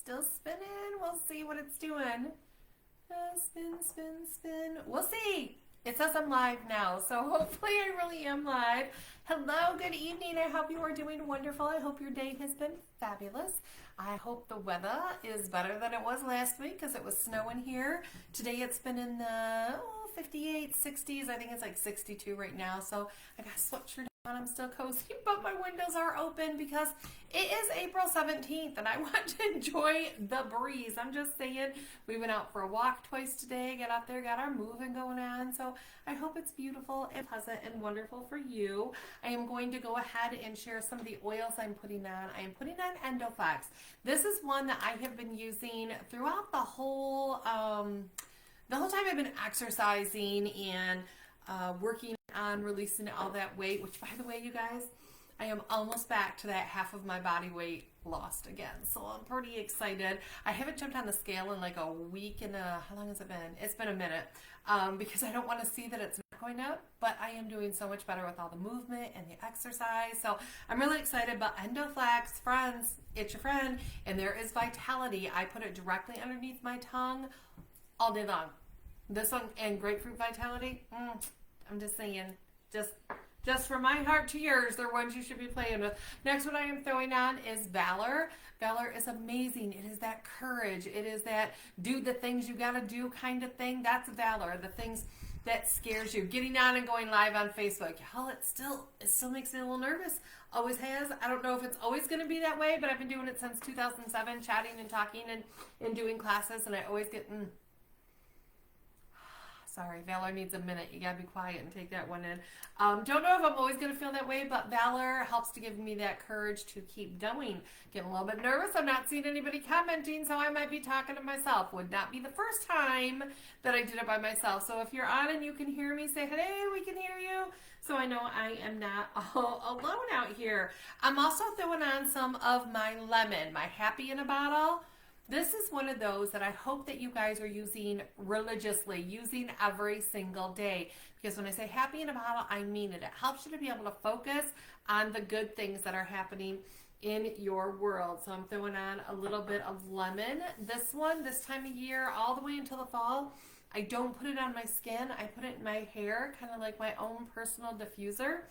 still spinning. We'll see what it's doing. Spin, spin, spin. We'll see. It says I'm live now, so hopefully I really am live. Hello, good evening. I hope you are doing wonderful. I hope your day has been fabulous. I hope the weather is better than it was last week because it was snowing here. Today it's been in the 58, 60s. I think it's like 62 right now, so I got a sweatshirt on. I'm still cozy, but my windows are open because it is April 17th and I want to enjoy the breeze. I'm just saying, we went out for a walk twice today, got out there, got our moving going on, so I hope it's beautiful and pleasant and wonderful for you. I am going to go ahead and share some of the oils I'm putting on. I am putting on Endoflex. This is one that I have been using throughout the whole time I've been exercising and working on releasing all that weight, which by the way, you guys, I am almost back to that half of my body weight lost again. So I'm pretty excited. I haven't jumped on the scale in like a week and how long has it been? It's been a minute because I don't want to see that it's not going up, but I am doing so much better with all the movement and the exercise. So I'm really excited about Endoflex. Friends, it's your friend. And there is Vitality. I put it directly underneath my tongue all day long. This one and Grapefruit Vitality, I'm just saying, just from my heart to yours, they're ones you should be playing with. Next one I am throwing on is Valor. Valor is amazing. It is that courage. It is that do the things you gotta do kind of thing. That's Valor. The things that scares you. Getting on and going live on Facebook. Hell, it still makes me a little nervous. Always has. I don't know if it's always going to be that way, but I've been doing it since 2007, chatting and talking and doing classes, and I always get Sorry, Valor needs a minute. You gotta be quiet and take that one in. Don't know if I'm always gonna feel that way, but Valor helps to give me that courage to keep going. Getting a little bit nervous. I'm not seeing anybody commenting, so I might be talking to myself. Would not be the first time that I did it by myself. So if you're on and you can hear me, say, hey, we can hear you. So I know I am not all alone out here. I'm also throwing on some of my lemon, my Happy in a Bottle. This is one of those that I hope that you guys are using religiously, using every single day. Because when I say Happy in a Bottle, I mean it. It helps you to be able to focus on the good things that are happening in your world. So I'm throwing on a little bit of lemon. This one, this time of year, all the way until the fall, I don't put it on my skin. I put it in my hair, kind of like my own personal diffuser.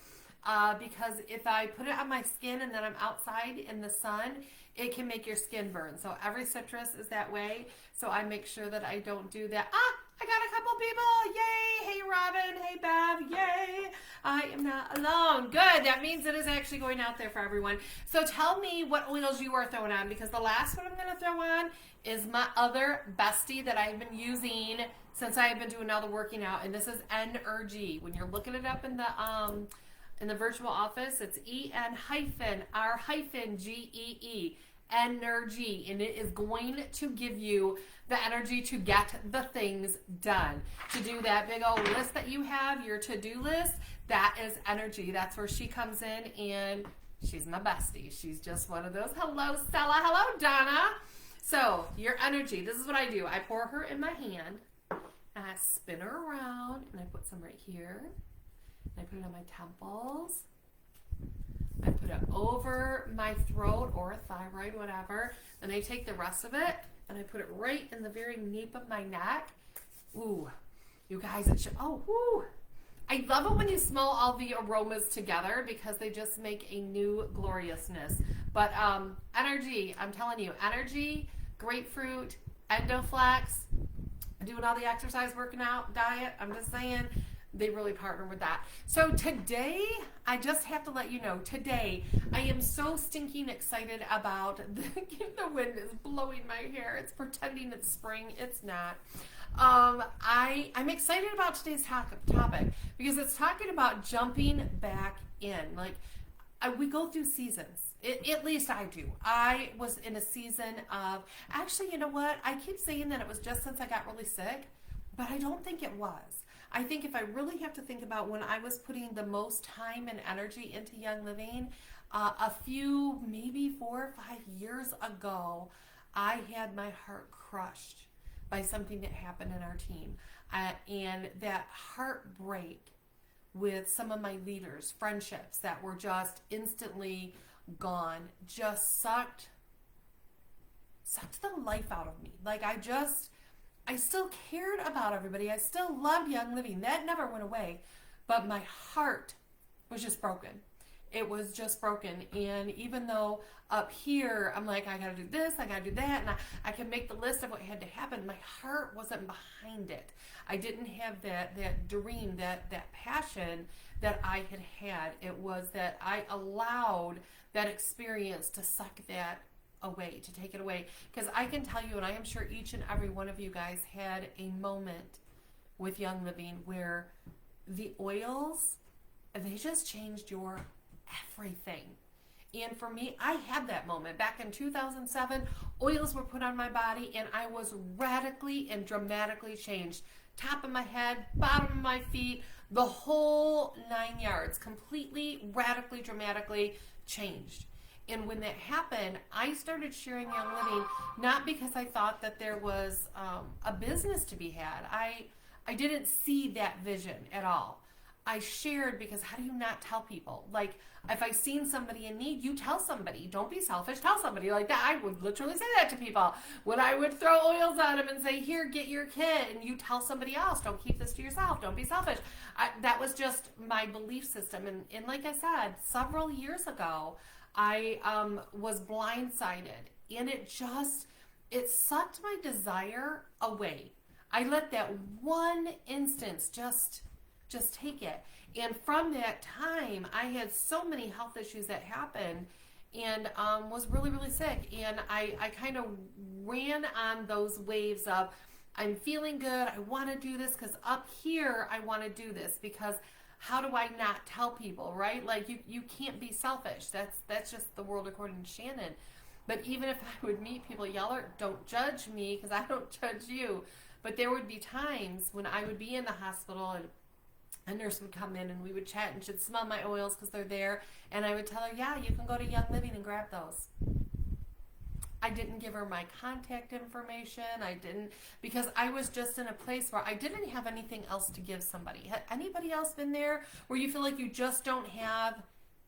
Because if I put it on my skin and then I'm outside in the sun, it can make your skin burn. So every citrus is that way. So I make sure that I don't do that. I got a couple people. Yay. Hey, Robin. Hey, Bev. Yay. I am not alone. Good. That means it is actually going out there for everyone. So tell me what oils you are throwing on, because the last one I'm going to throw on is my other bestie that I've been using since I have been doing all the working out. And this is Energy. When you're looking it up in the virtual office, it's EN-R-G-E-E, Energy, and it is going to give you the energy to get the things done. To do that big old list that you have, your to-do list, that is Energy. That's where she comes in, and she's my bestie. She's just one of those. Hello, Stella. Hello, Donna. So, your Energy, this is what I do. I pour her in my hand, and I spin her around, and I put some right here. I put it on my temples. I put it over my throat or thyroid, whatever. Then I take the rest of it and I put it right in the very nape of my neck. Ooh, you guys, it should, I love it when you smell all the aromas together because they just make a new gloriousness. But Energy, I'm telling you, Energy, Grapefruit, Endoflex, doing all the exercise, working out, diet, I'm just saying, they really partner with that. So today, I just have to let you know, today, I am so stinking excited about the wind is blowing my hair. It's pretending it's spring. It's not. I'm excited about today's topic because it's talking about jumping back in. Like, we go through seasons. At least I do. I was in a season of, actually, you know what? I keep saying that it was just since I got really sick, but I don't think it was. I think if I really have to think about when I was putting the most time and energy into Young Living, a few, maybe 4 or 5 years ago, I had my heart crushed by something that happened in our team. And that heartbreak with some of my leaders, friendships that were just instantly gone, just sucked sucked the life out of me. Like I still cared about everybody. I still loved Young Living. That never went away. But my heart was just broken. It was just broken. And even though up here, I'm like, I got to do this, I got to do that, and I can make the list of what had to happen, my heart wasn't behind it. I didn't have that dream, that passion that I had. It was that I allowed that experience to suck that away, to take it away. Because I can tell you, and I am sure each and every one of you guys had a moment with Young Living where the oils, they just changed your everything. And for me, I had that moment. Back in 2007, oils were put on my body and I was radically and dramatically changed. Top of my head, bottom of my feet, the whole 9 yards, completely, radically, dramatically changed. And when that happened, I started sharing Young Living, not because I thought that there was a business to be had. I didn't see that vision at all. I shared because how do you not tell people? Like, if I seen somebody in need, you tell somebody. Don't be selfish. Tell somebody like that. I would literally say that to people. When I would throw oils on them and say, here, get your kit, and you tell somebody else. Don't keep this to yourself. Don't be selfish. That was just my belief system. And like I said, several years ago, I was blindsided. And it sucked my desire away. I let that one instance just take it. And from that time, I had so many health issues that happened and was really, really sick. And I kind of ran on those waves of, I'm feeling good, I want to do this because up here, I want to do this because how do I not tell people, right? Like you can't be selfish. That's just the world according to Shannon. But even if I would meet people, y'all don't judge me because I don't judge you. But there would be times when I would be in the hospital and a nurse would come in and we would chat and she'd smell my oils because they're there. And I would tell her, yeah, you can go to Young Living and grab those. I didn't give her my contact information. I didn't, because I was just in a place where I didn't have anything else to give somebody. Had anybody else been there where you feel like you just don't have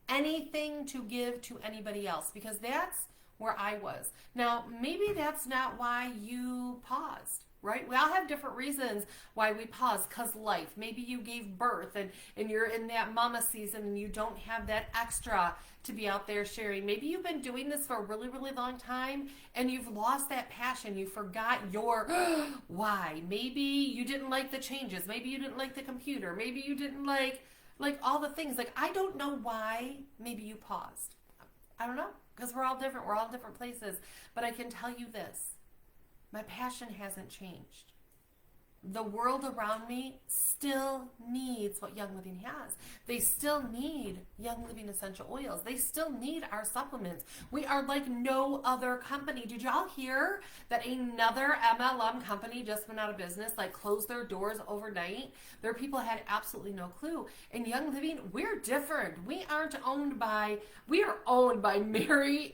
anything to give to anybody else? Because that's where I was. Now, maybe that's not why you paused. Right? We all have different reasons why we pause, because life. Maybe you gave birth and you're in that mama season and you don't have that extra to be out there sharing. Maybe you've been doing this for a really, really long time and you've lost that passion. You forgot your why. Maybe you didn't like the changes. Maybe you didn't like the computer. Maybe you didn't like all the things. Like, I don't know why maybe you paused. I don't know, because we're all different. We're all in different places. But I can tell you this. My passion hasn't changed. The world around me still needs what Young Living has. They still need Young Living essential oils. They still need our supplements. We are like no other company. Did y'all hear that another MLM company just went out of business, like closed their doors overnight? Their people had absolutely no clue. In Young Living, we're different. We are owned by Mary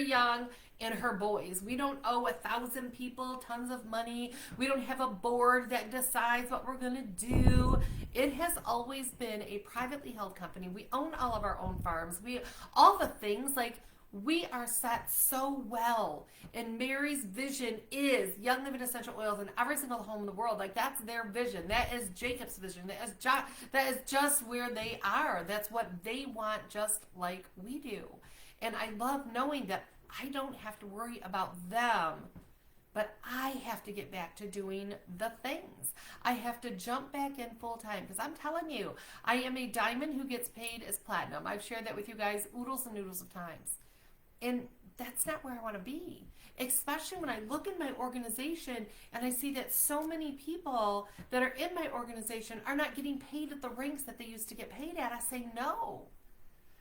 Young and her boys. We don't owe 1,000 people tons of money. We don't have a board that decides what we're going to do. It has always been a privately held company. We own all of our own farms. All the things, like, we are set so well. And Mary's vision is Young Living essential oils in every single home in the world. Like, that's their vision. That is Jacob's vision. That is just where they are. That's what they want, just like we do. And I love knowing that I don't have to worry about them, but I have to get back to doing the things. I have to jump back in full time, because I'm telling you, I am a diamond who gets paid as platinum. I've shared that with you guys oodles and noodles of times. And that's not where I want to be, especially when I look in my organization and I see that so many people that are in my organization are not getting paid at the ranks that they used to get paid at. I say no.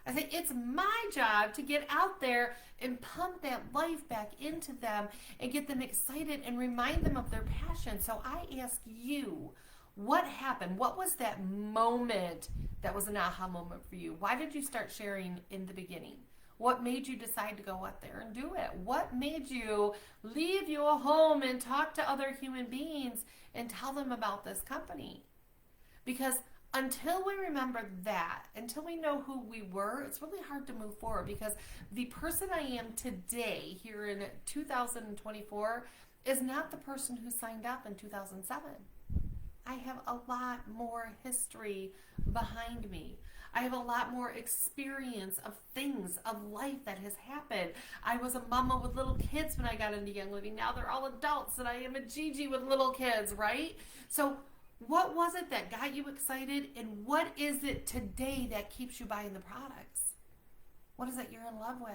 I say it's my job to get out there and pump that life back into them and get them excited and remind them of their passion. So I ask you, what happened? What was that moment that was an aha moment for you? Why did you start sharing in the beginning? What made you decide to go out there and do it? What made you leave your home and talk to other human beings and tell them about this company? Because until we remember that, until we know who we were, it's really hard to move forward, because the person I am today, here in 2024, is not the person who signed up in 2007. I have a lot more history behind me. I have a lot more experience of things, of life that has happened. I was a mama with little kids when I got into Young Living. Now they're all adults, and I am a Gigi with little kids, right? So what was it that got you excited, and what is it today that keeps you buying the products? What is it you're in love with?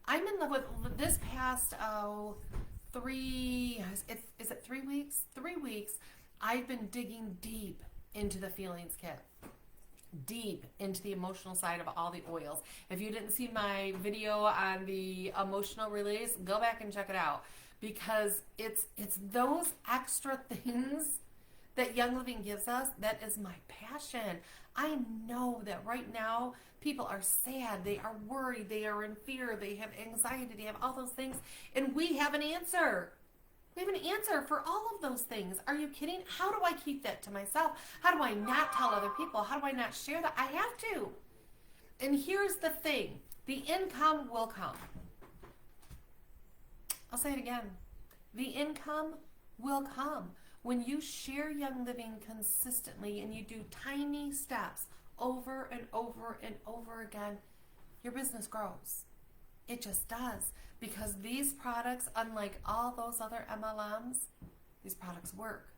I'm in love with this past, is it 3 weeks? 3 weeks, I've been digging deep into the feelings kit. Deep into the emotional side of all the oils. If you didn't see my video on the emotional release, go back and check it out, because it's those extra things that Young Living gives us that is my passion. I know that right now people are sad, they are worried, they are in fear, they have anxiety, they have all those things, and we have an answer. We have an answer for all of those things. Are you kidding? How do I keep that to myself? How do I not tell other people? How do I not share that? I have to. And here's the thing. The income will come. I'll say it again. The income will come. When you share Young Living consistently and you do tiny steps over and over and over again, your business grows. It just does. Because these products, unlike all those other MLMs, these products work.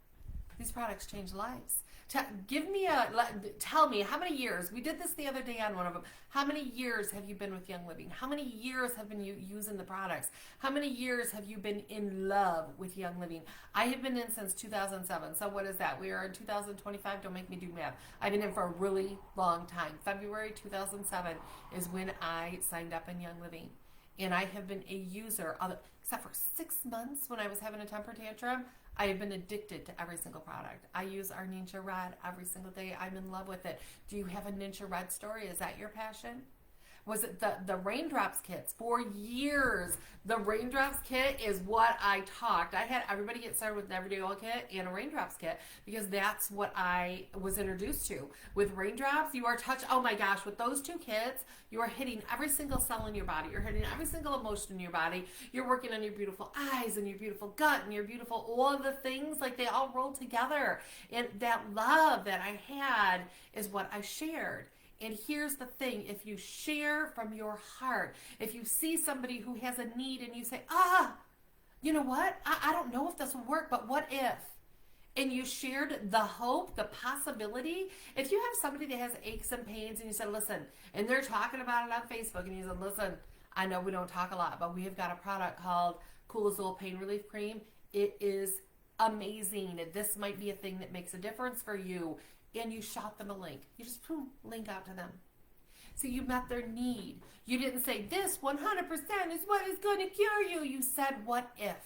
These products change lives. Tell me, how many years, we did this the other day on one of them, how many years have you been with Young Living? How many years have been you using the products? How many years have you been in love with Young Living? I have been in since 2007. So what is that? We are in 2025. Don't make me do math. I've been in for a really long time. February 2007 is when I signed up in Young Living. And I have been a user, except for 6 months when I was having a temper tantrum, I have been addicted to every single product. I use our Ninja Red every single day. I'm in love with it. Do you have a Ninja Red story? Is that your passion? Was it the Raindrops kits? For years, the Raindrops kit is what I talked. I had everybody get started with an Everyday Oil kit and a Raindrops kit, because that's what I was introduced to. With Raindrops, you are oh my gosh, with those two kits, you are hitting every single cell in your body. You're hitting every single emotion in your body. You're working on your beautiful eyes and your beautiful gut and your beautiful, all of the things, like they all roll together. And that love that I had is what I shared. And here's the thing, if you share from your heart, if you see somebody who has a need and you say, you know what? I don't know if this will work, but what if? And you shared the hope, the possibility. If you have somebody that has aches and pains and you said, listen, and they're talking about it on Facebook, and you said, listen, I know we don't talk a lot, but we have got a product called Coolazole Pain Relief Cream. It is amazing. This might be a thing that makes a difference for you. And you shot them a link. You just link out to them. So you met their need. You didn't say, this 100% is what is going to cure you. You said, what if?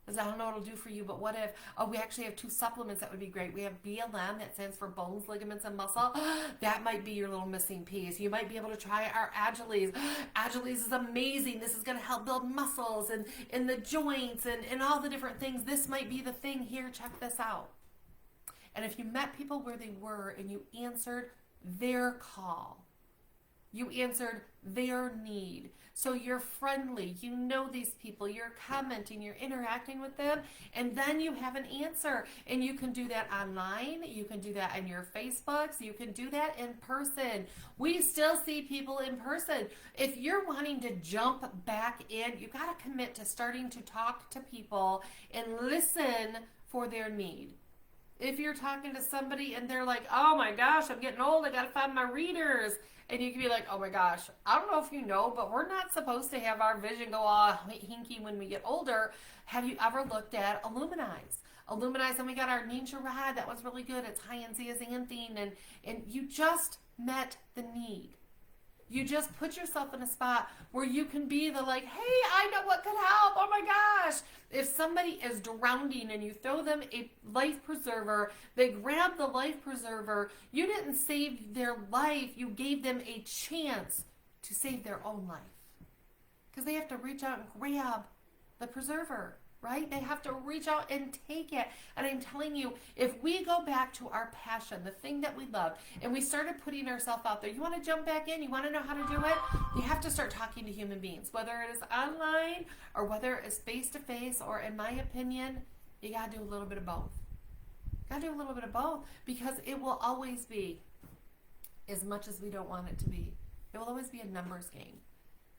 Because I don't know what it'll do for you, but what if? Oh, we actually have 2 supplements that would be great. We have BLM, that stands for bones, ligaments, and muscle. That might be your little missing piece. You might be able to try our Agiles. Agiles is amazing. This is going to help build muscles and in the joints and all the different things. This might be the thing here. Check this out. And if you met people where they were and you answered their call, you answered their need. So you're friendly, you know these people, you're commenting, you're interacting with them, and then you have an answer. And you can do that online, you can do that on your Facebooks, you can do that in person. We still see people in person. If you're wanting to jump back in, you got to commit to starting to talk to people and listen for their need. If you're talking to somebody and they're like, oh my gosh, I'm getting old, I gotta find my readers. And you can be like, oh my gosh, I don't know if you know, but we're not supposed to have our vision go all hinky when we get older. Have you ever looked at Illuminize? Illuminize, and we got our Ninja Red, that was really good. It's high in zeaxanthin, and you just met the need. You just put yourself in a spot where you can be the like, hey, I know what could help. Oh my gosh. If somebody is drowning and you throw them a life preserver, they grab the life preserver. You didn't save their life. You gave them a chance to save their own life. Because they have to reach out and grab the preserver. right? They have to reach out and take it. And I'm telling you, if we go back to our passion, the thing that we love, and we started putting ourselves out there, you want to jump back in, you want to know how to do it, you have to start talking to human beings, whether it is online or whether it's face-to-face, or in my opinion, you got to do a little bit of both. You got to do a little bit of both, because it will always be, as much as we don't want it to be, it will always be a numbers game.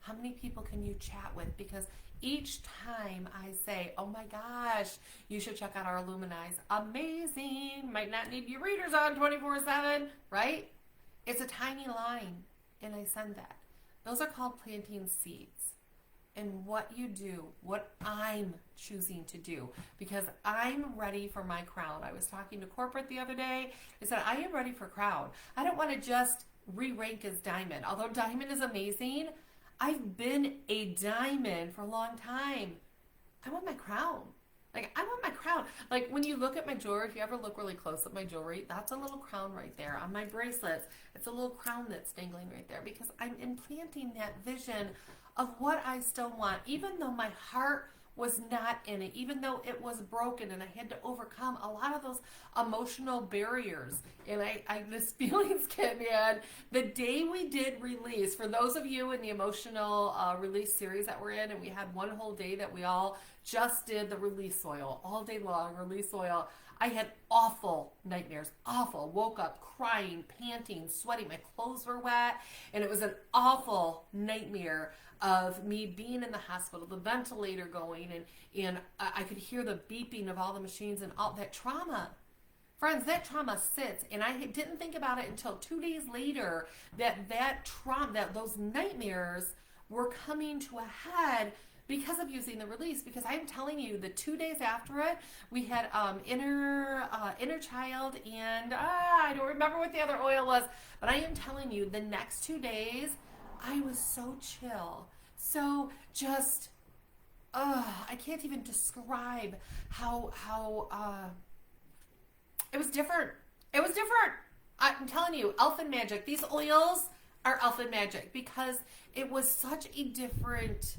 How many people can you chat with? Because each time I say, oh my gosh, you should check out our Illuminize. Amazing. Might not need your readers on 24/7, right? It's a tiny line, and I send that. Those are called planting seeds. And what you do, what I'm choosing to do, because I'm ready for my crown. I was talking to corporate the other day. I said, I am ready for crown. I don't want to just re-rank as diamond. Although diamond is amazing, I've been a diamond for a long time. I want my crown. Like, I want my crown. Like, when you look at my jewelry, if you ever look really close at my jewelry, that's a little crown right there. On my bracelets, it's a little crown that's dangling right there, because I'm implanting that vision of what I still want, even though my heart was not in it, even though it was broken and I had to overcome a lot of those emotional barriers. And this feelings kit, man, the day we did release, for those of you in the emotional release series that we're in, and we had one whole day that we all just did the release oil, all day long, release oil. I had awful nightmares, awful. Woke up crying, panting, sweating. My clothes were wet, and it was an awful nightmare of me being in the hospital, the ventilator going, and I could hear the beeping of all the machines and all that trauma. Friends, that trauma sits, and I didn't think about it until 2 days later that trauma, that those nightmares were coming to a head because of using the release. Because I'm telling you, the 2 days after it, we had inner child, and I don't remember what the other oil was, but I am telling you, the next 2 days, I was so chill, so just, I can't even describe how it was different. It was different. I'm telling you, elfin magic. These oils are elfin magic, because it was such a different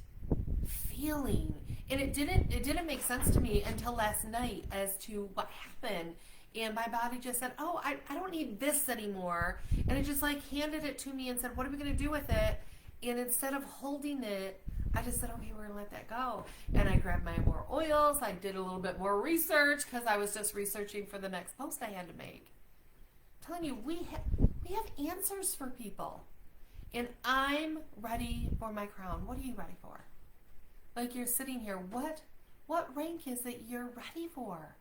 feeling, and it didn't make sense to me until last night as to what happened. And my body just said, oh, I don't need this anymore. And it just like handed it to me and said, what are we going to do with it? And instead of holding it, I just said, okay, we're going to let that go. And I grabbed my more oils. I did a little bit more research, because I was just researching for the next post I had to make. I'm telling you, we have answers for people. And I'm ready for my crown. What are you ready for? Like, you're sitting here, what rank is it you're ready for?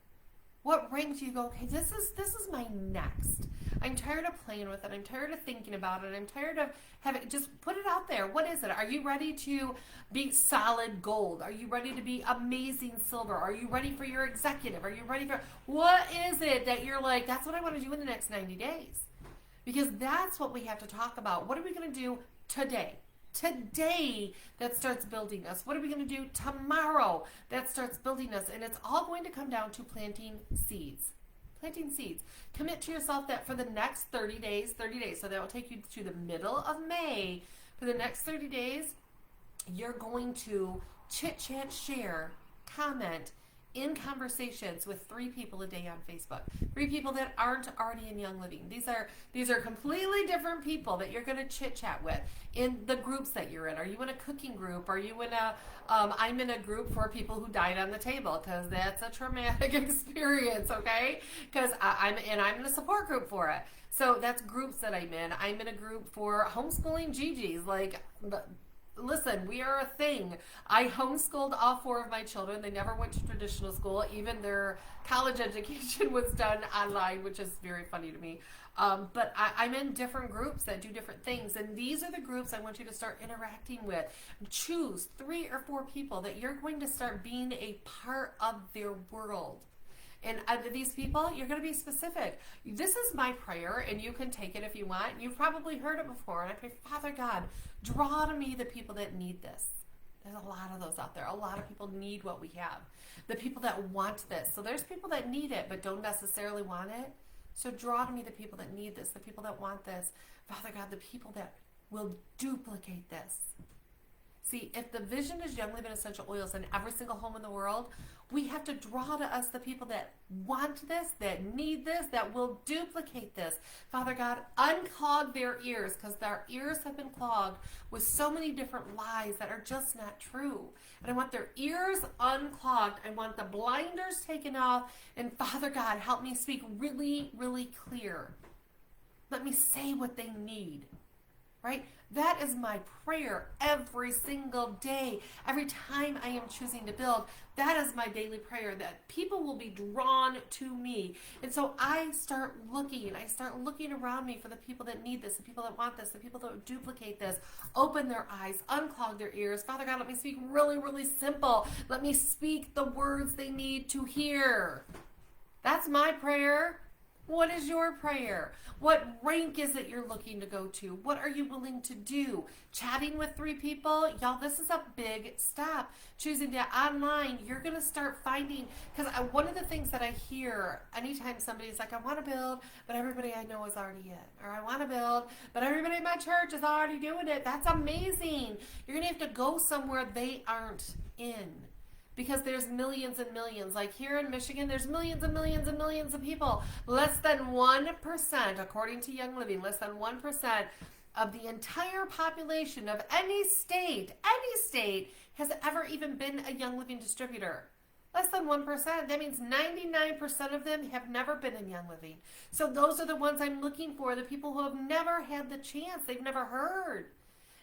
What rank do you go, okay, this is my next. I'm tired of playing with it. I'm tired of thinking about it. I'm tired of having, just put it out there. What is it? Are you ready to be solid gold? Are you ready to be amazing silver? Are you ready for your executive? Are you ready for, what is it that you're like, that's what I want to do in the next 90 days? Because that's what we have to talk about. What are we going to do today? Today, that starts building us. What are we going to do tomorrow that starts building us? And it's all going to come down to planting seeds. Planting seeds. Commit to yourself that for the next 30 days, so that will take you to the middle of May. For the next 30 days, you're going to chit chat, share, comment, in conversations with 3 people a day on Facebook. 3 people that aren't already in Young Living. These are completely different people that you're going to chit chat with in the groups that you're in. Are you in a cooking group? Are you in a? I'm in a group for people who died on the table, because that's a traumatic experience. Okay, because I'm in a support group for it. So that's groups that I'm in. I'm in a group for homeschooling Gigi's. Like, listen, we are a thing. I homeschooled all 4 of my children. They never went to traditional school. Even their college education was done online, which is very funny to me. But I'm in different groups that do different things. And these are the groups I want you to start interacting with. Choose 3 or 4 people that you're going to start being a part of their world. And these people, you're going to be specific. This is my prayer, and you can take it if you want. You've probably heard it before. And I pray, Father God, draw to me the people that need this. There's a lot of those out there. A lot of people need what we have. The people that want this. So there's people that need it but don't necessarily want it. So draw to me the people that need this, the people that want this. Father God, the people that will duplicate this. See, if the vision is Young Living Essential Oils in every single home in the world, we have to draw to us the people that want this, that need this, that will duplicate this. Father God, unclog their ears, because their ears have been clogged with so many different lies that are just not true. And I want their ears unclogged. I want the blinders taken off. And Father God, help me speak really, really clear. Let me say what they need. Right? That is my prayer every single day. Every time I am choosing to build, that is my daily prayer, that people will be drawn to me. And so I start looking around me for the people that need this, the people that want this, the people that would duplicate this, open their eyes, unclog their ears. Father God, let me speak really, really simple. Let me speak the words they need to hear. That's my prayer. What is your prayer? What rank is it you're looking to go to? What are you willing to do? Chatting with 3 people? Y'all, this is a big step. Choosing to online, you're going to start finding, because one of the things that I hear anytime somebody's like, I want to build, but everybody I know is already in. Or I want to build, but everybody in my church is already doing it. That's amazing. You're going to have to go somewhere they aren't in. Because there's millions and millions. Like here in Michigan, there's millions and millions and millions of people. Less than 1%, according to Young Living, less than 1% of the entire population of any state has ever even been a Young Living distributor. Less than 1%. That means 99% of them have never been in Young Living. So those are the ones I'm looking for, the people who have never had the chance. They've never heard.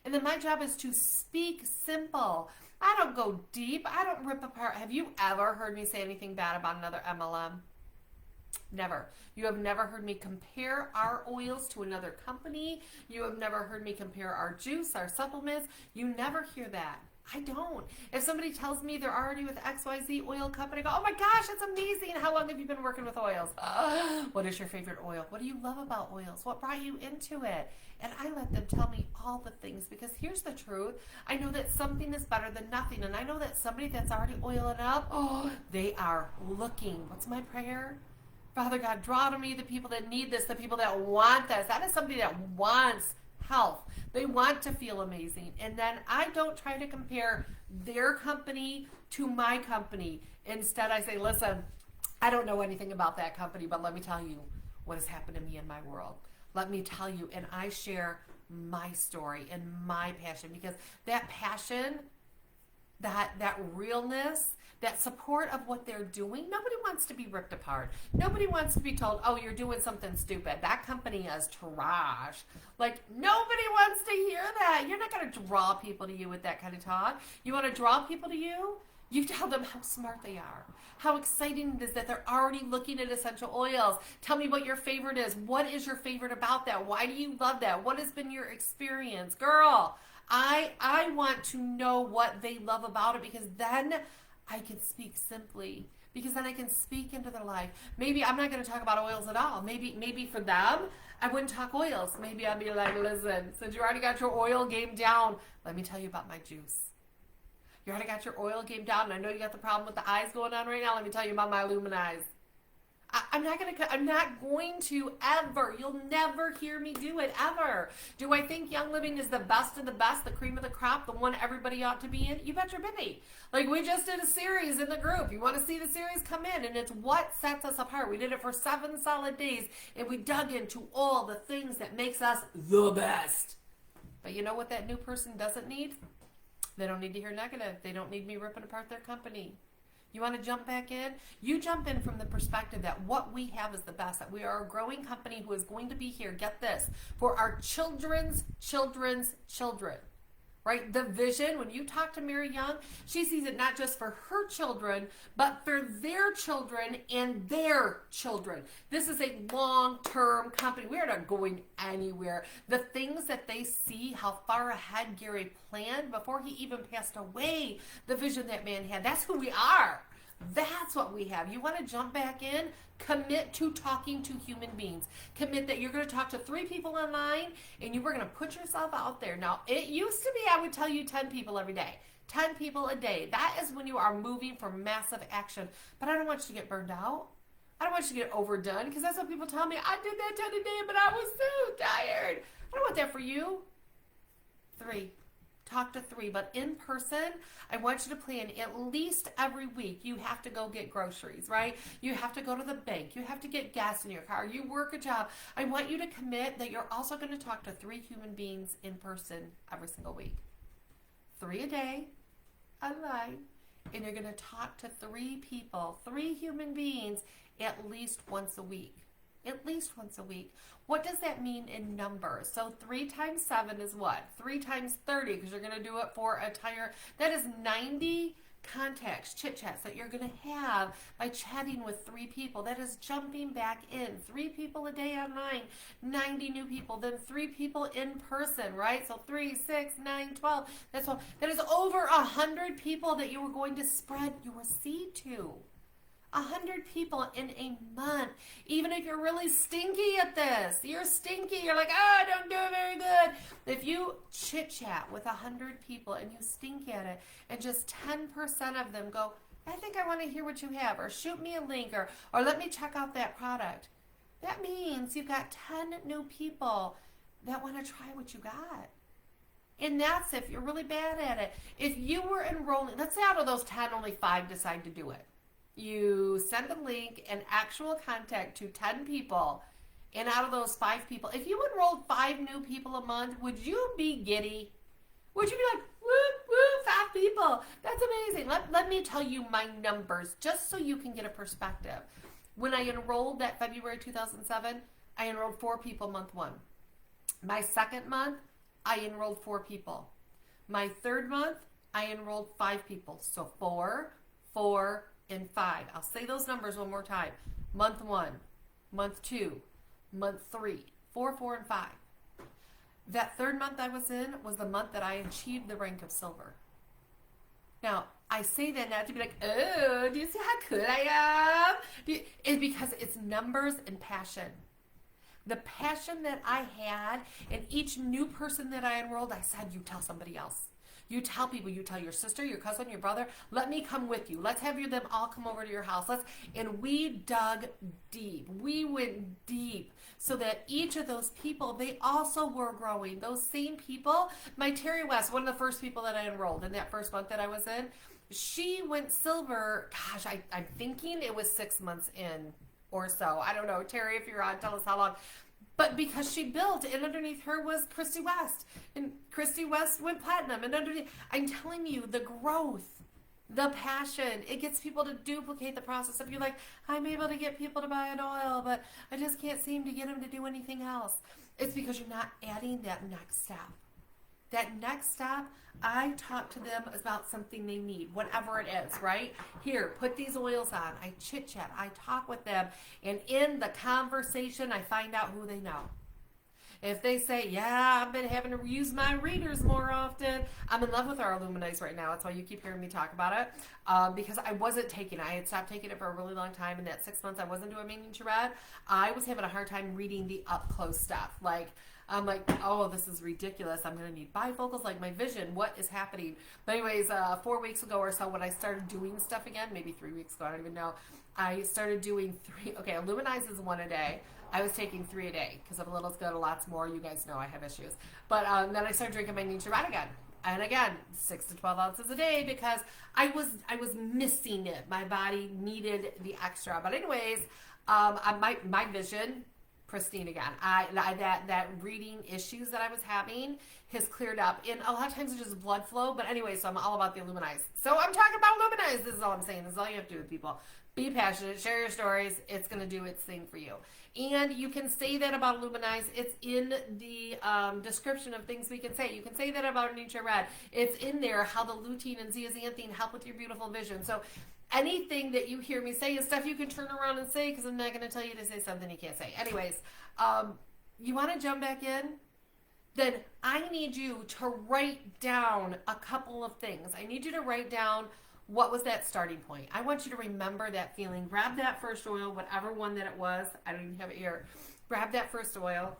And then my job is to speak simple. I don't go deep. I don't rip apart. Have you ever heard me say anything bad about another MLM? Never. You have never heard me compare our oils to another company. You have never heard me compare our juice, our supplements. You never hear that. I don't. If somebody tells me they're already with XYZ oil company, I go, oh my gosh, that's amazing. How long have you been working with oils? What is your favorite oil? What do you love about oils? What brought you into it? And I let them tell me all the things, because here's the truth. I know that something is better than nothing. And I know that somebody that's already oiling up, they are looking. What's my prayer? Father God, draw to me the people that need this, the people that want this. That is somebody that wants health. They want to feel amazing. And then I don't try to compare their company to my company. Instead, I say, listen, I don't know anything about that company, but let me tell you what has happened to me in my world. Let me tell you, and I share my story and my passion, because that passion, that realness, that support of what they're doing, nobody wants to be ripped apart. Nobody wants to be told, oh, you're doing something stupid. That company is trash. Like, nobody wants to hear that. You're not going to draw people to you with that kind of talk. You want to draw people to you? You tell them how smart they are, how exciting it is that they're already looking at essential oils. Tell me what your favorite is. What is your favorite about that? Why do you love that? What has been your experience? Girl, I want to know what they love about it, because then I can speak simply, because then I can speak into their life. Maybe I'm not going to talk about oils at all. Maybe for them, I wouldn't talk oils. Maybe I'd be like, listen, since you already got your oil game down, let me tell you about my juice. You already got your oil game down, and I know you got the problem with the eyes going on right now. Let me tell you about my Luminize. I'm not going to ever. You'll never hear me do it, ever. Do I think Young Living is the best of the best, the cream of the crop, the one everybody ought to be in? You bet your baby. Like, we just did a series in the group. You want to see the series? Come in, and it's what sets us apart. We did it for 7 solid days, and we dug into all the things that makes us the best. But you know what that new person doesn't need? They don't need to hear negative. They don't need me ripping apart their company. You want to jump back in? You jump in from the perspective that what we have is the best, that we are a growing company who is going to be here, get this, for our children's children's children. Right? The vision, when you talk to Mary Young, she sees it not just for her children, but for their children and their children. This is a long-term company. We are not going anywhere. The things that they see, how far ahead Gary planned before he even passed away, the vision that man had, that's who we are. That's what we have. You want to jump back in? Commit to talking to human beings. Commit that you're going to talk to 3 people online, and you were going to put yourself out there. Now, it used to be I would tell you 10 people every day. 10 people a day. That is when you are moving for massive action. But I don't want you to get burned out. I don't want you to get overdone, because that's what people tell me. I did that 10 a day, but I was so tired. I don't want that for you. 3. talk to 3, but in person, I want you to plan at least every week. You have to go get groceries, right? You have to go to the bank. You have to get gas in your car. You work a job. I want you to commit that you're also going to talk to 3 human beings in person every single week. 3 a day, online, and you're going to talk to 3 people, 3 human beings at least once a week. At least once a week. What does that mean in numbers? So 3 times 7 is what? 3 times 30, because you're going to do it for a entire, that is 90 contacts, chit chats that you're going to have by chatting with 3 people. That is jumping back in. 3 people a day online, 90 new people, then 3 people in person, right? So 3, 6, 9, 12. That's all. That is over 100 people that you are going to spread your seed to. 100 people in a month. Even if you're really stinky at this, you're stinky, you're like, oh, I don't do it very good. If you chit chat with 100 people and you stink at it, and just 10% of them go, I think I want to hear what you have, or shoot me a link, or let me check out that product. That means you've got 10 new people that want to try what you got. And that's if you're really bad at it. If you were enrolling, let's say out of those 10, only 5 decide to do it. You send a link and actual contact to 10 people, and out of those 5 people, if you enrolled 5 new people a month, would you be giddy? Would you be like, woo, woo, 5 people? That's amazing. Let me tell you my numbers, just so you can get a perspective. When I enrolled that February 2007, I enrolled 4 people month 1. My second month, I enrolled 4 people. My third month, I enrolled 5 people. So 4, 4, and 5. I'll say those numbers one more time. Month 1, month 2, month 3, 4, 4, and 5. That third month I was in was the month that I achieved the rank of silver. Now, I say that not to be like, oh, do you see how good I am? It's because it's numbers and passion. The passion that I had, and each new person that I enrolled, I said, you tell somebody else. You tell people, you tell your sister, your cousin, your brother, let me come with you. Let's have them all come over to your house. And we dug deep. We went deep so that each of those people, they also were growing. Those same people, my Terry West, one of the first people that I enrolled in that first month that I was in, she went silver, gosh, I'm thinking it was 6 months in or so. I don't know. Terry, if you're on, tell us how long. But because she built, and underneath her was Christy West. And Christy West went platinum. And underneath, I'm telling you, the growth, the passion, it gets people to duplicate the process. If you're like, I'm able to get people to buy an oil, but I just can't seem to get them to do anything else. It's because you're not adding that next step. That next step, I talk to them about something they need, whatever it is, right? Here, put these oils on. I chit chat. I talk with them. And in the conversation, I find out who they know. If they say, yeah, I've been having to use my readers more often. I'm in love with our Illuminize right now. That's why you keep hearing me talk about it. Because I wasn't taking it. I had stopped taking it for a really long time. In that 6 months I wasn't doing manager read, I was having a hard time reading the up-close stuff. I'm like, oh, this is ridiculous. I'm going to need bifocals, like my vision. What is happening? But anyways, 4 weeks ago or so when I started doing stuff again, maybe 3 weeks ago, I don't even know. I started doing 3, okay, Illuminize is 1 a day. I was taking 3 a day because if a little's good, a lot's more. You guys know I have issues. But then I started drinking my nature red again. And again, 6 to 12 ounces a day because I was missing it. My body needed the extra. But anyways, my vision, pristine again. That reading issues that I was having has cleared up. And a lot of times it's just blood flow. But anyway, so I'm all about the Illuminize. So I'm talking about Illuminize. This is all I'm saying. This is all you have to do with people. Be passionate. Share your stories. It's going to do its thing for you. And you can say that about Illuminize. It's in the description of things we can say. You can say that about Nature Red. It's in there how the lutein and zeaxanthin help with your beautiful vision. So anything that you hear me say is stuff you can turn around and say because I'm not going to tell you to say something you can't say. Anyways, you want to jump back in? Then I need you to write down a couple of things. I need you to write down what was that starting point. I want you to remember that feeling. Grab that first oil, whatever one that it was. I don't even have it here. Grab that first oil.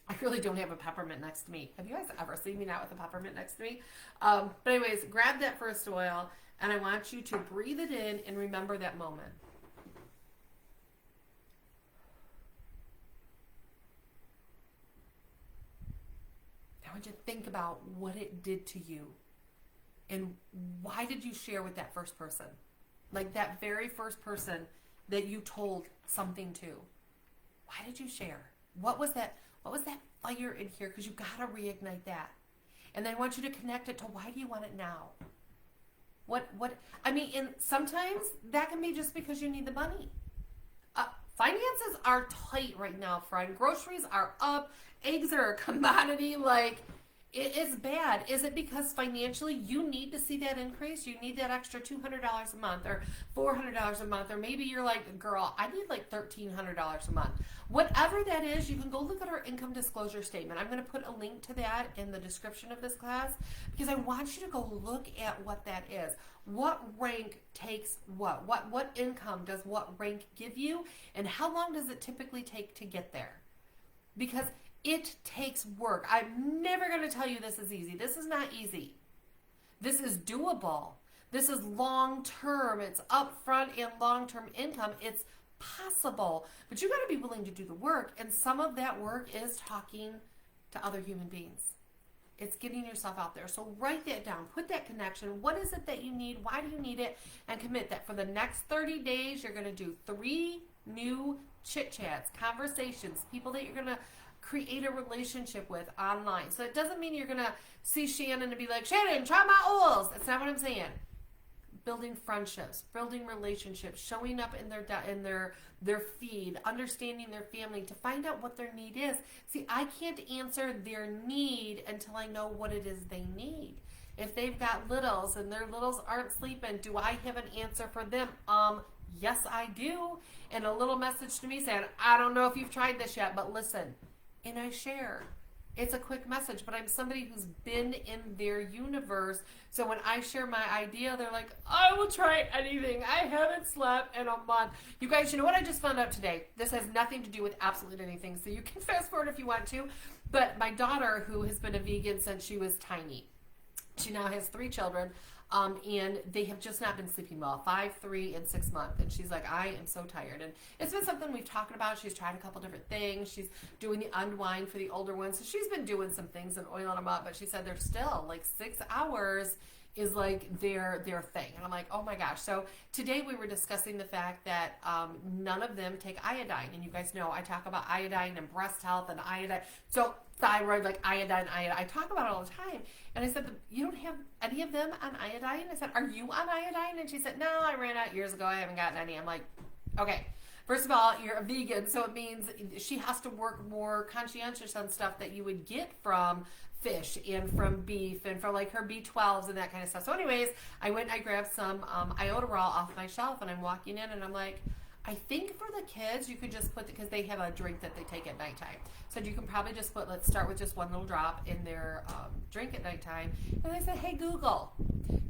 I really don't have a peppermint next to me. Have you guys ever seen me not with a peppermint next to me? But anyways, grab that first oil, and I want you to breathe it in and remember that moment. I want want you to think about what it did to you. And why did you share with that first person? Like that very first person that you told something to. Why did you share? What was that fire in here? Because you got to reignite that. And then I want you to connect it to why do you want it now? And sometimes that can be just because you need the money. Finances are tight right now, friend. Groceries are up. Eggs are a commodity. Like, it is bad. Is it because financially you need to see that increase? You need that extra $200 a month or $400 a month, or maybe you're like, girl, I need like $1,300 a month. Whatever that is, you can go look at our income disclosure statement. I'm going to put a link to that in the description of this class because I want you to go look at what that is. What rank takes what? What income does what rank give you? And how long does it typically take to get there? Because it takes work. I'm never going to tell you this is easy. This is not easy. This is doable. This is long-term. It's upfront and long-term income. It's possible. But you got to be willing to do the work. And some of that work is talking to other human beings. It's getting yourself out there. So write that down. Put that connection. What is it that you need? Why do you need it? And commit that for the next 30 days, you're going to do 3 new chit-chats, conversations, people that you're going to create a relationship with online. So it doesn't mean you're going to see Shannon and be like, Shannon, try my oils. That's not what I'm saying. Building friendships, building relationships, showing up in their feed, understanding their family to find out what their need is. See, I can't answer their need until I know what it is they need. If they've got littles and their littles aren't sleeping, do I have an answer for them? Yes, I do. And a little message to me saying, I don't know if you've tried this yet, but listen. And I share. It's a quick message, but I'm somebody who's been in their universe. So when I share my idea, they're like, I will try anything. I haven't slept in a month. You guys, you know what I just found out today? This has nothing to do with absolutely anything, so you can fast forward if you want to. But my daughter, who has been a vegan since she was tiny, she now has 3 children. And they have just not been sleeping well, 5, 3, and 6 months. And she's like, I am so tired. And it's been something we've talked about. She's tried a couple different things. She's doing the unwind for the older ones. So she's been doing some things and oiling them up. But she said they're still like 6 hours is like their thing. And I'm like, oh my gosh. So today we were discussing the fact that none of them take iodine. And you guys know I talk about iodine and breast health and iodine. So thyroid, like iodine. I talk about it all the time. And I said, you don't have any of them on iodine? I said, are you on iodine? And she said, no, I ran out years ago. I haven't gotten any. I'm like, okay. First of all, you're a vegan, so it means she has to work more conscientious on stuff that you would get from fish and from beef and from like her B12s and that kind of stuff. So anyways, I went and I grabbed some iodoral off my shelf, and I'm walking in and I'm like, I think for the kids, you could just put, because they have a drink that they take at nighttime. So you can probably just put, let's start with just one little drop in their drink at nighttime. And I said, hey, Google,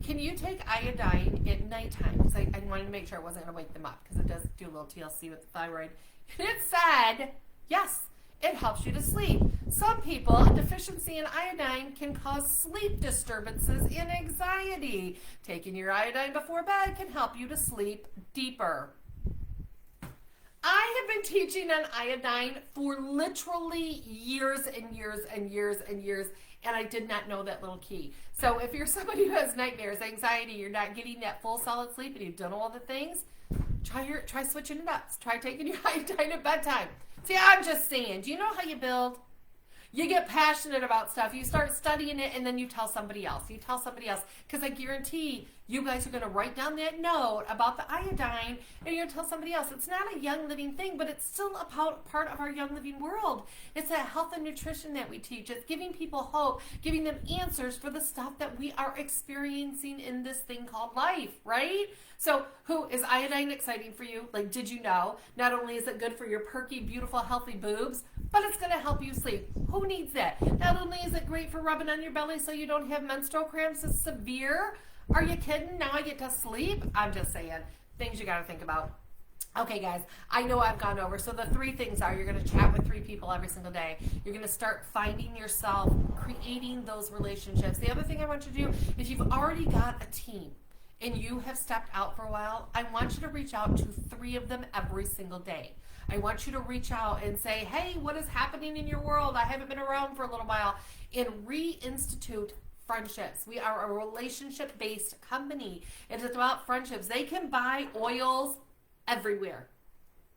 can you take iodine at nighttime? Because I wanted to make sure I wasn't going to wake them up, because it does do a little TLC with the thyroid. And it said, yes, it helps you to sleep. Some people, a deficiency in iodine can cause sleep disturbances and anxiety. Taking your iodine before bed can help you to sleep deeper. I have been teaching on iodine for literally years and years and years and years, and I did not know that little key. So if you're somebody who has nightmares, anxiety, you're not getting that full solid sleep, and you've done all the things, try switching it up. Try taking your iodine at bedtime. See, I'm just saying, do you know how you build? You get passionate about stuff. You start studying it, and then you tell somebody else. You tell somebody else. Because I guarantee you guys are going to write down that note about the iodine, and you're going to tell somebody else. It's not a Young Living thing, but it's still a part of our Young Living world. It's that health and nutrition that we teach. It's giving people hope, giving them answers for the stuff that we are experiencing in this thing called life, right? So is iodine exciting for you? Like, did you know? Not only is it good for your perky, beautiful, healthy boobs, but it's going to help you sleep. Who needs that? Not only is it great for rubbing on your belly so you don't have menstrual cramps, it's severe. Are you kidding? Now I get to sleep? I'm just saying. Things you got to think about. Okay, guys, I know I've gone over. So the 3 things are, you're going to chat with 3 people every single day. You're going to start finding yourself, creating those relationships. The other thing I want you to do is, you've already got a team. and you have stepped out for a while, I want you to reach out to 3 of them every single day. I want you to reach out and say, hey, what is happening in your world? I haven't been around for a little while. And reinstitute friendships. We are a relationship-based company. It is about friendships. They can buy oils everywhere.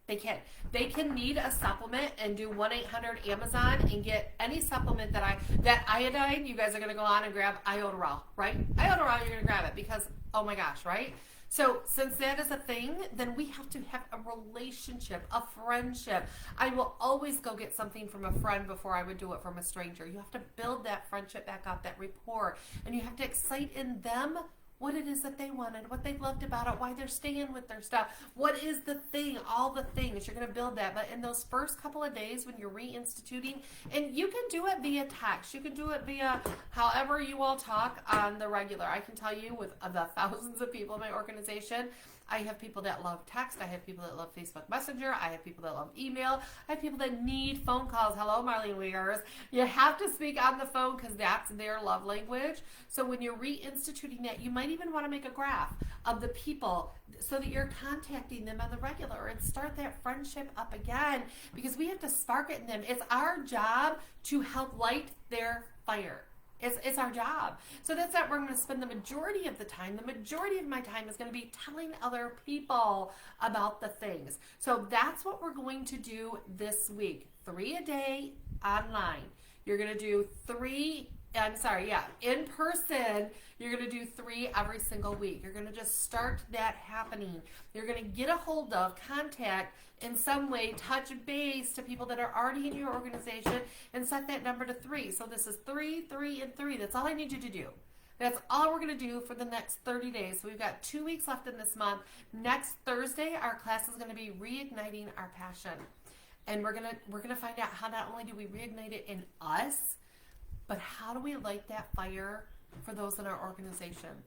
They can. They can need a supplement and do 1-800-Amazon and get any supplement that iodine, you guys are going to go on and grab iodoral, right? Iodoral, you're going to grab it because, oh my gosh, right? So since that is a thing, then we have to have a relationship, a friendship. I will always go get something from a friend before I would do it from a stranger. You have to build that friendship back up, that rapport, and you have to excite in them what it is that they wanted, what they loved about it, why they're staying with their stuff. What is the thing, all the things, you're going to build that. But in those first couple of days when you're reinstituting, and you can do it via text, you can do it via however you all talk on the regular. I can tell you with the thousands of people in my organization, I have people that love text. I have people that love Facebook Messenger. I have people that love email. I have people that need phone calls. Hello, Marlene Wiegers. You have to speak on the phone because that's their love language. So when you're reinstituting that, you might even want to make a graph of the people so that you're contacting them on the regular and start that friendship up again, because we have to spark it in them. It's our job to help light their fire. It's our job. So that's not where I'm going to spend the majority of the time. The majority of my time is going to be telling other people about the things. So that's what we're going to do this week. 3 a day online. You're going to do 3, in person. You're going to do 3 every single week. You're going to just start that happening. You're going to get a hold of, contact, in some way, touch base to people that are already in your organization and set that number to 3. So this is 3, 3, and 3. That's all I need you to do. That's all we're going to do for the next 30 days. So we've got 2 weeks left in this month. Next Thursday, our class is going to be reigniting our passion. And we're gonna find out how not only do we reignite it in us, but how do we light that fire for those in our organization?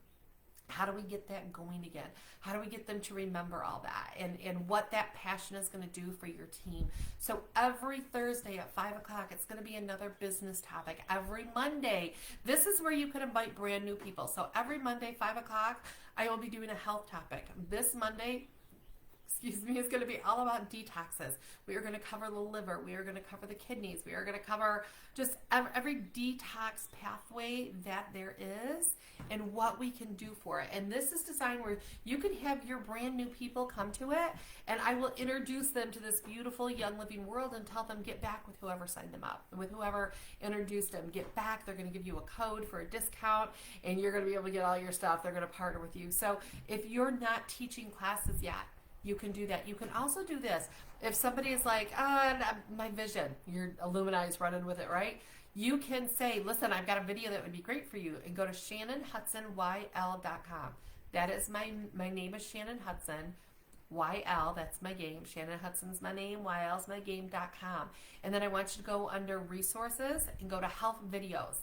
How do we get that going again? How do we get them to remember all that and what that passion is going to do for your team? So every Thursday at 5 o'clock, it's going to be another business topic. Every Monday, this is where you can invite brand new people. So every Monday, 5 o'clock, I will be doing a health topic. This Monday, is going to be all about detoxes. We are going to cover the liver. We are going to cover the kidneys. We are going to cover just every detox pathway that there is and what we can do for it. And this is designed where you can have your brand new people come to it, and I will introduce them to this beautiful young living world and tell them get back with whoever signed them up, with whoever introduced them. Get back. They're going to give you a code for a discount, and you're going to be able to get all your stuff. They're going to partner with you. So if you're not teaching classes yet, you can do that. You can also do this. If somebody is like, my vision, your Illumini's running with it, right? You can say, listen, I've got a video that would be great for you, and go to ShannonHudsonYL.com. That is my name is Shannon Hudson. YL, that's my game. Shannon Hudson's my name. YL's my game.com. And then I want you to go under resources and go to health videos.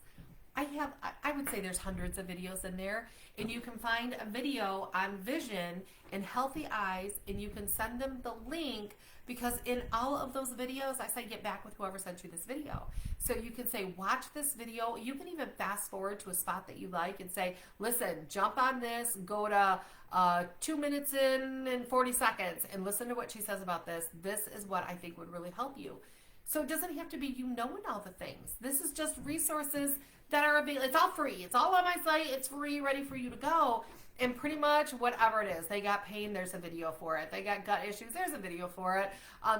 I would say there's hundreds of videos in there, and you can find a video on vision and healthy eyes, and you can send them the link, because in all of those videos, I say get back with whoever sent you this video. So you can say, watch this video. You can even fast forward to a spot that you like and say, listen, jump on this, go to 2 minutes in and 40 seconds and listen to what she says about this. This is what I think would really help you. So it doesn't have to be you knowing all the things. This is just resources that are available. It's all free. It's all on my site. It's free, ready for you to go. And pretty much whatever it is, they got pain, there's a video for it. They got gut issues, there's a video for it.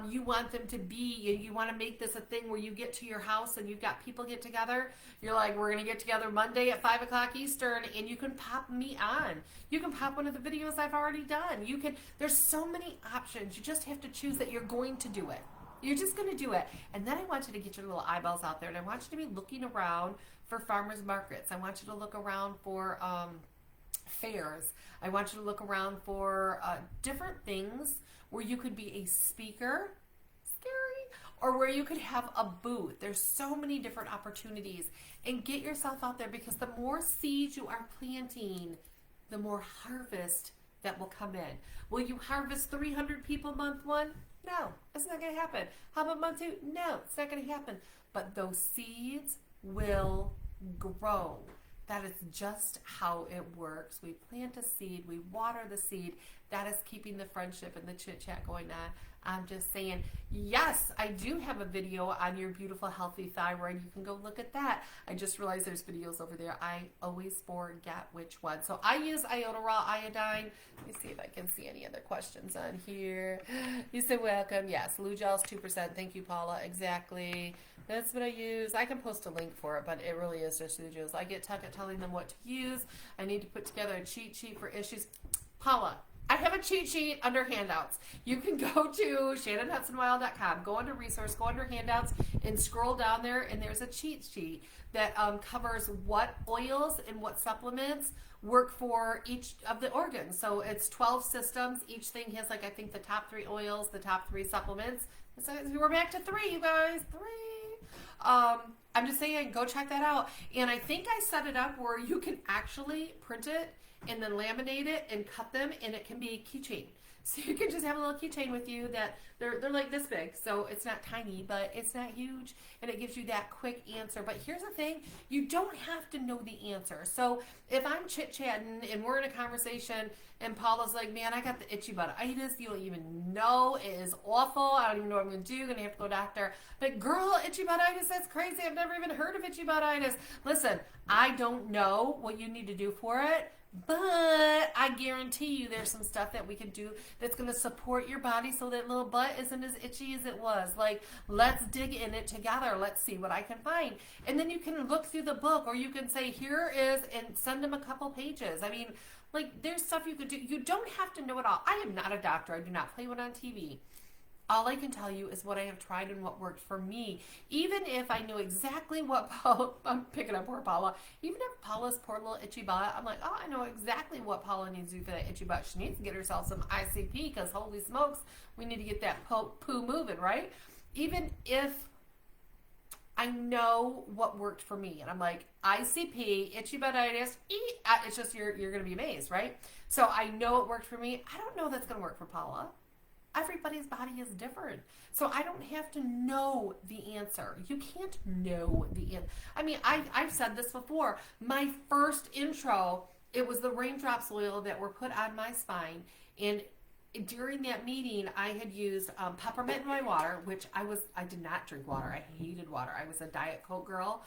You want them to be, you want to make this a thing where you get to your house and you've got people get together. You're like, we're going to get together Monday at 5 o'clock Eastern, and you can pop me on. You can pop one of the videos I've already done. There's so many options. You just have to choose that you're going to do it. You're just going to do it. And then I want you to get your little eyeballs out there, and I want you to be looking around for farmers markets. I want you to look around for fairs. I want you to look around for different things where you could be a speaker, scary, or where you could have a booth. There's so many different opportunities, and get yourself out there, because the more seeds you are planting, the more harvest that will come in. Will you harvest 300 people month 1? No, it's not going to happen. How about month 2? No, it's not going to happen. But those seeds will grow. That is just how it works. We plant a seed, we water the seed. That is keeping the friendship and the chit chat going on. I'm just saying, yes, I do have a video on your beautiful, healthy thyroid. You can go look at that. I just realized there's videos over there. I always forget which one. So I use iodoral iodine. Let me see if I can see any other questions on here. You said welcome. Yes, Lou Gel's 2%. Thank you, Paula. Exactly. That's what I use. I can post a link for it, but it really is just Lou Gel's. I get stuck at telling them what to use. I need to put together a cheat sheet for issues. Paula, I have a cheat sheet under handouts. You can go to shannonhudsonwild.com, go under resource, go under handouts, and scroll down there, and there's a cheat sheet that covers what oils and what supplements work for each of the organs. So it's 12 systems. Each thing has, like, I think the top 3 oils, the top 3 supplements. So we're back to 3, you guys. 3. I'm just saying, go check that out. And I think I set it up where you can actually print it and then laminate it and cut them, and it can be a keychain. So you can just have a little keychain with you that they're like this big, so it's not tiny, but it's not huge, and it gives you that quick answer. But here's the thing, you don't have to know the answer. So if I'm chit-chatting and we're in a conversation and Paula's like, man, I got the itchy butt-itis, you don't even know, it is awful, I don't even know what I'm going to do, going to have to go to the doctor. But girl, itchy butt-itis, that's crazy, I've never even heard of itchy butt-itis. Listen, I don't know what you need to do for it, but I guarantee you there's some stuff that we can do that's going to support your body so that little butt isn't as itchy as it was. Like, let's dig in it together. Let's see what I can find. And then you can look through the book, or you can say, here is, and send them a couple pages. I mean, like, there's stuff you could do. You don't have to know it all. I am not a doctor. I do not play one on TV. All I can tell you is what I have tried and what worked for me. Even if I knew exactly what Paula, I'm picking up poor Paula, even if Paula's poor little itchy butt, I'm like, oh, I know exactly what Paula needs to do for that itchy butt. She needs to get herself some ICP, because holy smokes, we need to get that poo moving, right? Even if I know what worked for me, and I'm like, ICP, itchy butt-itis, it's just, you're going to be amazed, right? So I know it worked for me. I don't know that's going to work for Paula. Everybody's body is different. So I don't have to know the answer. You can't know the answer. I mean, I've said this before. My first intro, it was the raindrops oil that were put on my spine. And during that meeting, I had used peppermint in my water, which I did not drink water. I hated water. I was a Diet Coke girl.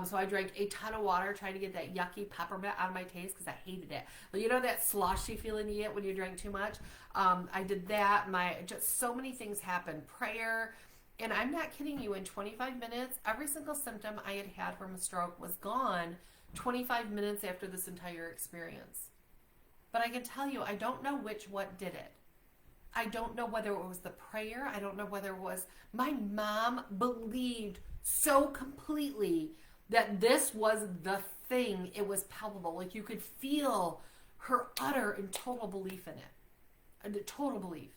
So I drank a ton of water trying to get that yucky peppermint out of my taste, because I hated it. But you know that sloshy feeling you get when you drink too much? I did that. Just so many things happened. Prayer. And I'm not kidding you. In 25 minutes, every single symptom I had from a stroke was gone 25 minutes after this entire experience. But I can tell you, I don't know what did it. I don't know whether it was the prayer. I don't know whether it was, my mom believed so completely that this was the thing. It was palpable. Like, you could feel her utter and total belief in it. A total belief.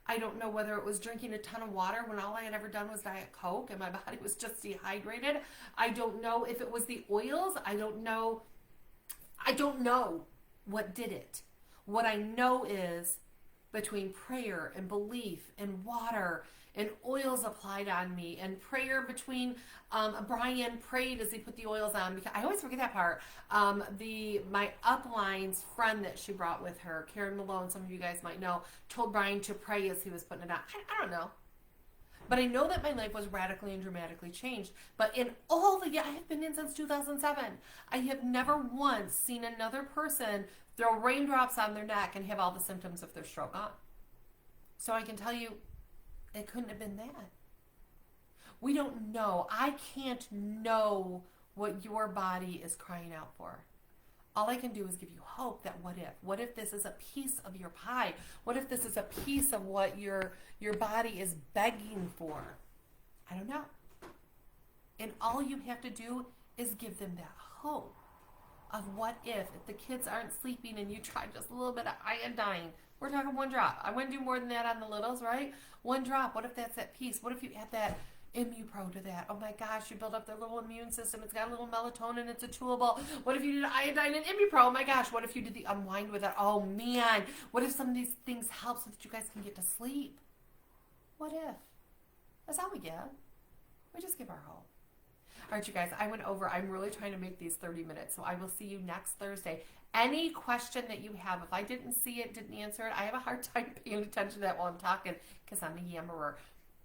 I don't know whether it was drinking a ton of water when all I had ever done was Diet Coke and my body was just dehydrated. I don't know if it was the oils. I don't know what did it. What I know is, between prayer and belief and water and oils applied on me and prayer between Brian prayed as he put the oils on, because I always forget that part. My upline's friend that she brought with her, Karen Malone, some of you guys might know, told Brian to pray as he was putting it on. I don't know. But I know that my life was radically and dramatically changed. But in all the years, I have been in since 2007, I have never once seen another person throw raindrops on their neck and have all the symptoms of their stroke on. So I can tell you, it couldn't have been that. We don't know. I can't know what your body is crying out for. All I can do is give you hope that what if? What if this is a piece of your pie? What if this is a piece of what your body is begging for? I don't know. And all you have to do is give them that hope of what if the kids aren't sleeping and you try just a little bit of iodine. We're talking 1 drop. I wouldn't do more than that on the littles, right? 1 drop. What if that's that piece? What if you add that ImmuPro to that? Oh my gosh, you build up their little immune system. It's got a little melatonin. It's a chewable. What if you did iodine and ImmuPro? Oh my gosh, what if you did the unwind with it? Oh man, what if some of these things help so that you guys can get to sleep? What if? That's all we get. We just give our hope. All right, you guys, I went over. I'm really trying to make these 30 minutes, so I will see you next Thursday. Any question that you have, if I didn't see it, didn't answer it, I have a hard time paying attention to that while I'm talking because I'm a yammerer.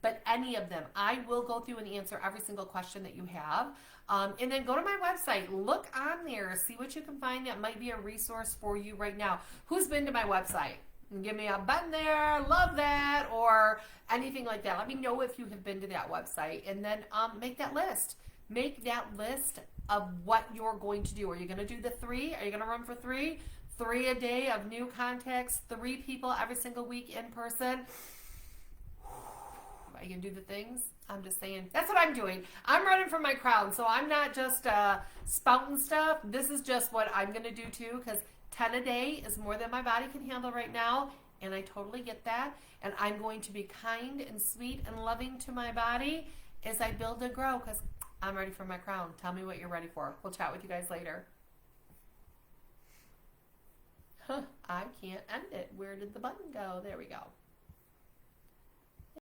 But any of them, I will go through and answer every single question that you have. And then go to my website, look on there, see what you can find that might be a resource for you right now. Who's been to my website? Give me a button there, love that, or anything like that. Let me know if you have been to that website, and then make that list. Make that list of what you're going to do. Are you going to do the 3? Are you going to run for 3? 3 a day of new contacts, 3 people every single week in person. Are you going to do the things? I'm just saying. That's what I'm doing. I'm running from my crowd, so I'm not just spouting stuff. This is just what I'm going to do too, because 10 a day is more than my body can handle right now, and I totally get that. And I'm going to be kind and sweet and loving to my body as I build and grow, because I'm ready for my crown. Tell me what you're ready for. We'll chat with you guys later. I can't end it. Where did the button go? There we go.